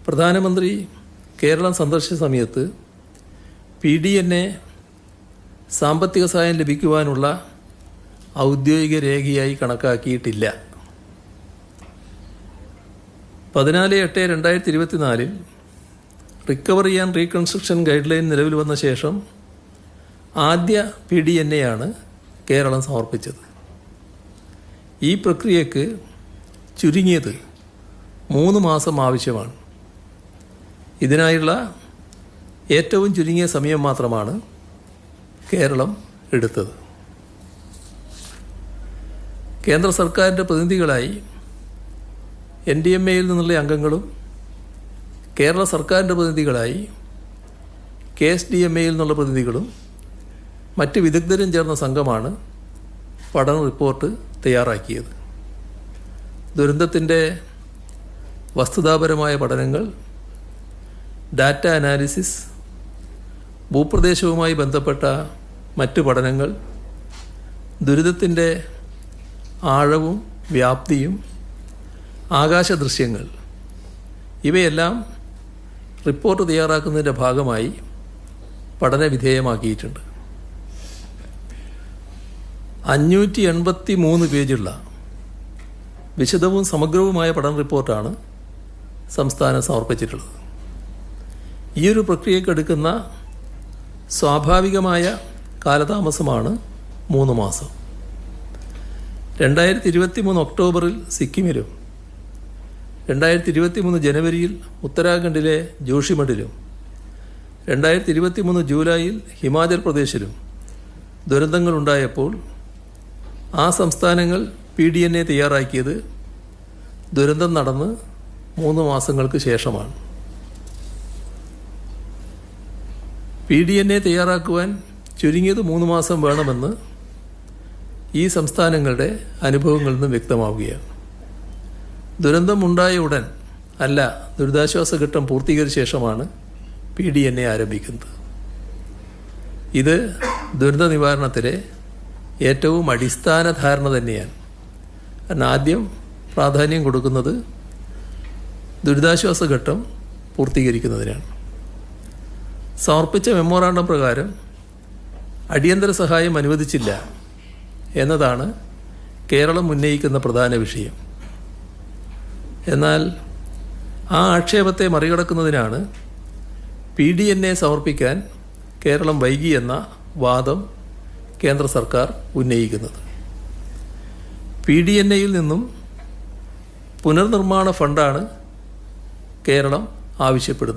പ്രധാനമന്ത്രി കേരളം സന്ദർശിച്ച സമയത്ത് PDNA സാമ്പത്തിക സഹായം ലഭിക്കുവാനുള്ള ഔദ്യോഗിക രേഖയായി കണക്കാക്കിയിട്ടില്ല. 14/8/2024 recovery and reconstruction guide line നിലവിൽ വന്ന ശേഷം ആദ്യ PDNA ആണ് കേരളം സമർപ്പിച്ചത്. ഈ പ്രക്രിയക്ക് ചുരുങ്ങിയത് 3 മാസം ആവശ്യമാണ്. ഇതിനായുള്ള ഏറ്റവും ചുരുങ്ങിയ സമയം മാത്രമാണ് കേരളം എടുത്തത്. കേന്ദ്ര സർക്കാരിൻ്റെ പ്രതിനിധികളായി NDMAയിൽ നിന്നുള്ള അംഗങ്ങളും കേരള സർക്കാരിൻ്റെ പ്രതിനിധികളായി KSDMAയിൽ നിന്നുള്ള പ്രതിനിധികളും മറ്റ് വിദഗ്ധരും ചേർന്ന സംഘമാണ് പഠന റിപ്പോർട്ട് തയ്യാറാക്കിയത്. ദുരന്തത്തിൻ്റെ വസ്തുതാപരമായ പഠനങ്ങൾ, ഡാറ്റ അനാലിസിസ്, ഭൂപ്രദേശവുമായി ബന്ധപ്പെട്ട മറ്റ് പഠനങ്ങൾ, ദുരിതത്തിൻ്റെ ആഴവും വ്യാപ്തിയും ആകാശ ദൃശ്യങ്ങൾ, ഇവയെല്ലാം റിപ്പോർട്ട് തയ്യാറാക്കുന്നതിൻ്റെ ഭാഗമായി പഠന വിധേയമാക്കിയിട്ടുണ്ട്. 583 പേജുള്ള വിശദവും സമഗ്രവുമായ പഠന റിപ്പോർട്ടാണ് സംസ്ഥാനം സമർപ്പിച്ചിട്ടുള്ളത്. ഈയൊരു പ്രക്രിയക്കെടുക്കുന്ന സ്വാഭാവികമായ കാലതാമസമാണ് 3 മാസം. 2023 ഒക്ടോബറിൽ സിക്കിമിലും 2023 ജനുവരിയിൽ ഉത്തരാഖണ്ഡിലെ ജോഷിമഠിലും 2023 ജൂലൈയിൽ ഹിമാചൽ പ്രദേശിലും ദുരന്തങ്ങളുണ്ടായപ്പോൾ ആ സംസ്ഥാനങ്ങൾ PDNA തയ്യാറാക്കിയത് ദുരന്തം നടന്ന് 3 മാസങ്ങൾക്ക് ശേഷമാണ്. PDNA തയ്യാറാക്കുവാൻ ചുരുങ്ങിയത് 3 മാസം വേണമെന്ന് ഈ സംസ്ഥാനങ്ങളുടെ അനുഭവങ്ങളിൽ നിന്നും വ്യക്തമാവുകയാണ്. ദുരന്തമുണ്ടായ ഉടൻ അല്ല, ദുരിതാശ്വാസ ഘട്ടം പൂർത്തീകരിച്ച ശേഷമാണ് PDNA ആരംഭിക്കുന്നത്. ഇത് ദുരന്ത നിവാരണത്തിലെ ഏറ്റവും അടിസ്ഥാന ധാരണ തന്നെയാണ്. കാരണം ആദ്യം പ്രാധാന്യം കൊടുക്കുന്നത് ദുരിതാശ്വാസ ഘട്ടം പൂർത്തീകരിക്കുന്നതിനാണ്. സമർപ്പിച്ച മെമ്മോറാണ്ടം പ്രകാരം അടിയന്തര സഹായം അനുവദിച്ചില്ല എന്നതാണ് കേരളം ഉന്നയിക്കുന്ന പ്രധാന വിഷയം. എന്നാൽ ആ ആക്ഷേപത്തെ മറികടക്കുന്നതിനാണ് PDNA സമർപ്പിക്കാൻ കേരളം വൈകിയെന്ന വാദം കേന്ദ്ര സർക്കാർ ഉന്നയിക്കുന്നത്. PDNAയിൽ നിന്നും പുനർനിർമ്മാണ ഫണ്ടാണ് കേരളം ആവശ്യപ്പെടുന്നത്.